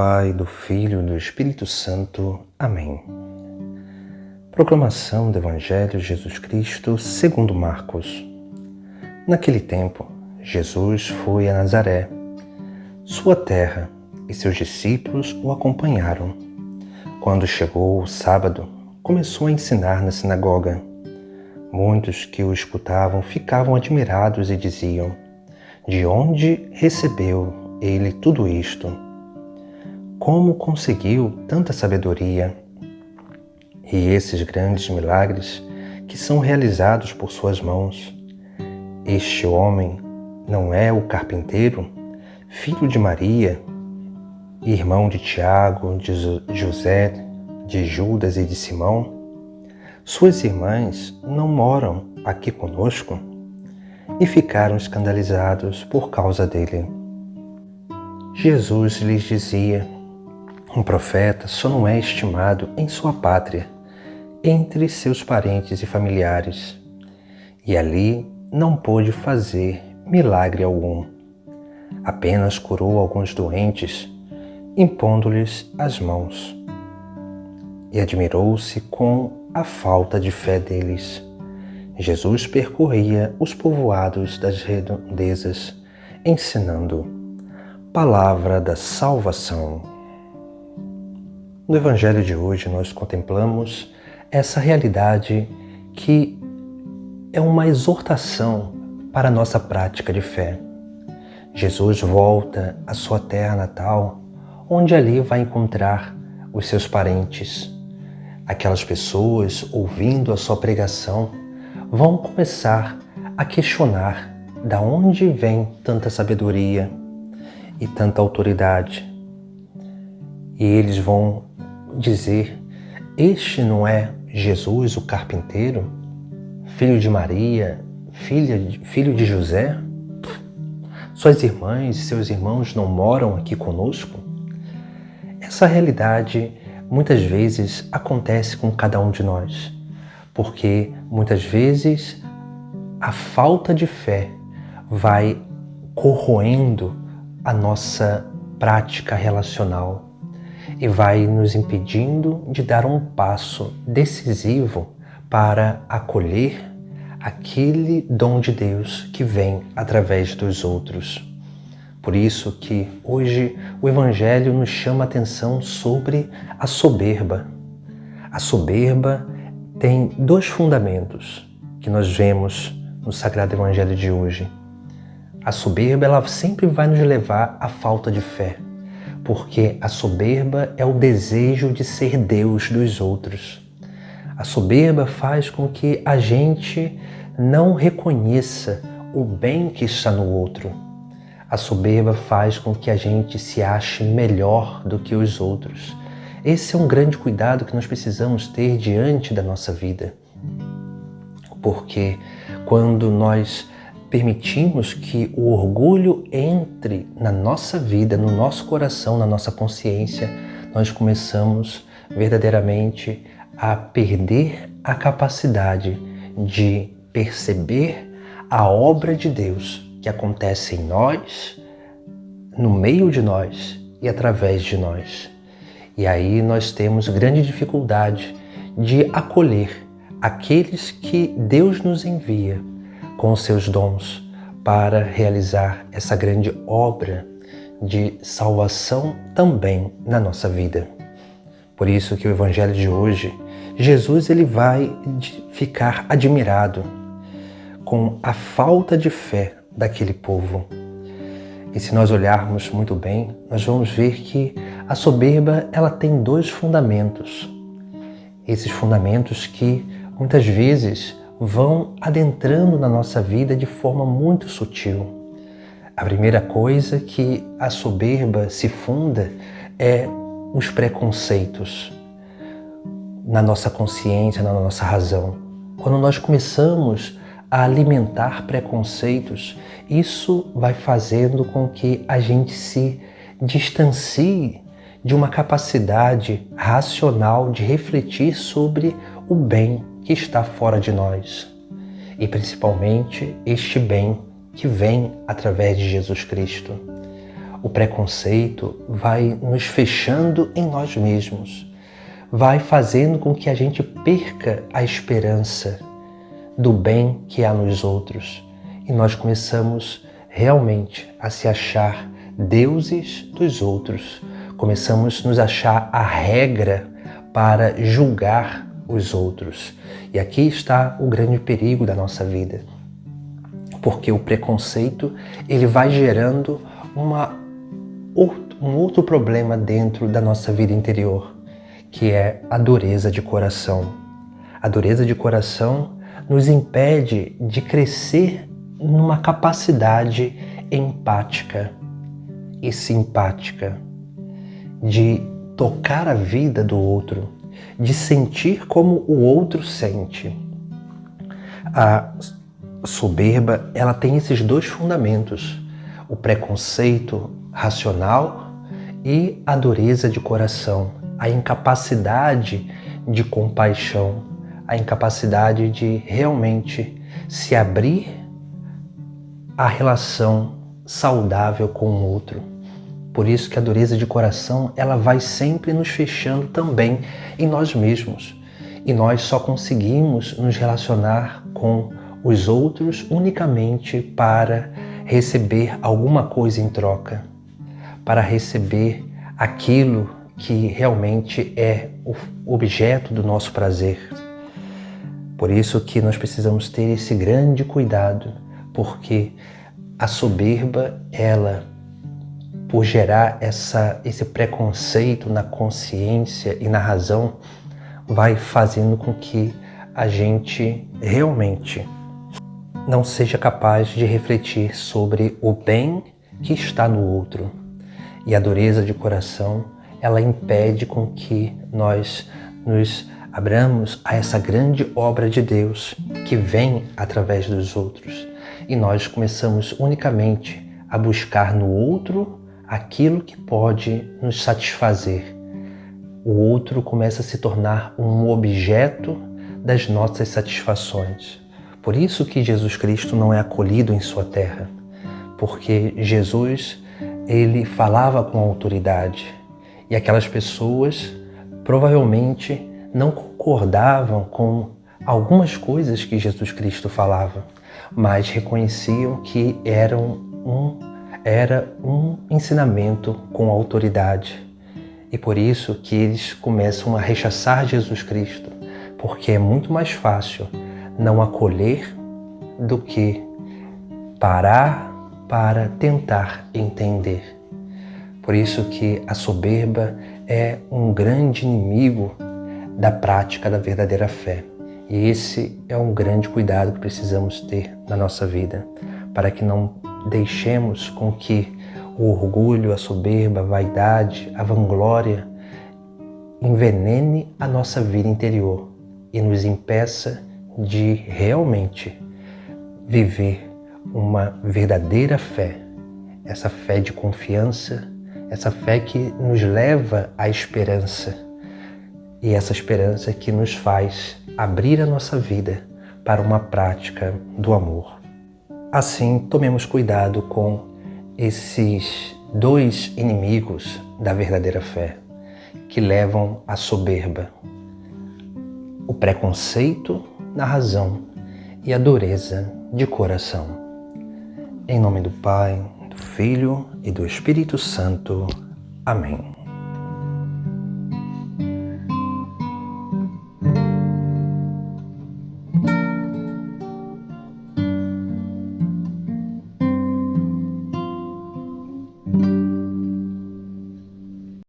Pai, do Filho e do Espírito Santo. Amém. Proclamação do Evangelho de Jesus Cristo segundo Marcos. Naquele tempo, Jesus foi a Nazaré, sua terra, e seus discípulos o acompanharam. Quando chegou o sábado, começou a ensinar na sinagoga. Muitos que o escutavam ficavam admirados e diziam: de onde recebeu ele tudo isto? Como conseguiu tanta sabedoria? E esses grandes milagres que são realizados por suas mãos? Este homem não é o carpinteiro, filho de Maria, irmão de Tiago, de José, de Judas e de Simão? Suas irmãs não moram aqui conosco? E ficaram escandalizados por causa dele. Jesus lhes dizia: um profeta só não é estimado em sua pátria, entre seus parentes e familiares, e ali não pôde fazer milagre algum. Apenas curou alguns doentes, impondo-lhes as mãos. E admirou-se com a falta de fé deles. Jesus percorria os povoados das redondezas, ensinando. Palavra da salvação. No Evangelho de hoje nós contemplamos essa realidade que é uma exortação para a nossa prática de fé. Jesus volta à sua terra natal, onde ali vai encontrar os seus parentes. Aquelas pessoas, ouvindo a sua pregação, vão começar a questionar de onde vem tanta sabedoria e tanta autoridade. E eles vão dizer: este não é Jesus, o carpinteiro, filho de Maria, filho de José? Suas irmãs e seus irmãos não moram aqui conosco? Essa realidade muitas vezes acontece com cada um de nós, porque muitas vezes a falta de fé vai corroendo a nossa prática relacional e vai nos impedindo de dar um passo decisivo para acolher aquele dom de Deus que vem através dos outros. Por isso que hoje o Evangelho nos chama a atenção sobre a soberba. A soberba tem dois fundamentos que nós vemos no Sagrado Evangelho de hoje. A soberba, ela sempre vai nos levar à falta de fé, porque a soberba é o desejo de ser Deus dos outros. A soberba faz com que a gente não reconheça o bem que está no outro. A soberba faz com que a gente se ache melhor do que os outros. Esse é um grande cuidado que nós precisamos ter diante da nossa vida. Porque quando nós permitimos que o orgulho entre na nossa vida, no nosso coração, na nossa consciência, nós começamos verdadeiramente a perder a capacidade de perceber a obra de Deus que acontece em nós, no meio de nós e através de nós. E aí nós temos grande dificuldade de acolher aqueles que Deus nos envia com os seus dons para realizar essa grande obra de salvação também na nossa vida. Por isso que o Evangelho de hoje, Jesus ele vai ficar admirado com a falta de fé daquele povo. E se nós olharmos muito bem, nós vamos ver que a soberba ela tem dois fundamentos. Esses fundamentos que muitas vezes vão adentrando na nossa vida de forma muito sutil. A primeira coisa que a soberba se funda é os preconceitos na nossa consciência, na nossa razão. Quando nós começamos a alimentar preconceitos, isso vai fazendo com que a gente se distancie de uma capacidade racional de refletir sobre o bem que está fora de nós e principalmente este bem que vem através de Jesus Cristo. O preconceito vai nos fechando em nós mesmos, vai fazendo com que a gente perca a esperança do bem que há nos outros. E nós começamos realmente a se achar deuses dos outros. Começamos a nos achar a regra para julgar os outros. E aqui está o grande perigo da nossa vida. Porque o preconceito, ele vai gerando um outro problema dentro da nossa vida interior, que é a dureza de coração. A dureza de coração nos impede de crescer numa capacidade empática e simpática, de tocar a vida do outro, de sentir como o outro sente. A soberba, ela tem esses dois fundamentos, o preconceito racional e a dureza de coração, a incapacidade de compaixão, a incapacidade de realmente se abrir à relação saudável com o outro. Por isso que a dureza de coração, ela vai sempre nos fechando também em nós mesmos. E nós só conseguimos nos relacionar com os outros unicamente para receber alguma coisa em troca, para receber aquilo que realmente é o objeto do nosso prazer. Por isso que nós precisamos ter esse grande cuidado, porque a soberba, ela, por gerar esse preconceito na consciência e na razão, vai fazendo com que a gente realmente não seja capaz de refletir sobre o bem que está no outro. E a dureza de coração, ela impede com que nós nos abramos a essa grande obra de Deus que vem através dos outros. E nós começamos unicamente a buscar no outro aquilo que pode nos satisfazer. O outro começa a se tornar um objeto das nossas satisfações. Por isso que Jesus Cristo não é acolhido em sua terra, porque Jesus, ele falava com autoridade e aquelas pessoas provavelmente não concordavam com algumas coisas que Jesus Cristo falava, mas reconheciam que era um ensinamento com autoridade. E por isso que eles começam a rechaçar Jesus Cristo, porque é muito mais fácil não acolher do que parar para tentar entender. Por isso que a soberba é um grande inimigo da prática da verdadeira fé. E esse é um grande cuidado que precisamos ter na nossa vida, para que não deixemos com que o orgulho, a soberba, a vaidade, a vanglória envenene a nossa vida interior e nos impeça de realmente viver uma verdadeira fé, essa fé de confiança, essa fé que nos leva à esperança e essa esperança que nos faz abrir a nossa vida para uma prática do amor. Assim, tomemos cuidado com esses dois inimigos da verdadeira fé que levam à soberba: o preconceito na razão e a dureza de coração. Em nome do Pai, do Filho e do Espírito Santo. Amém.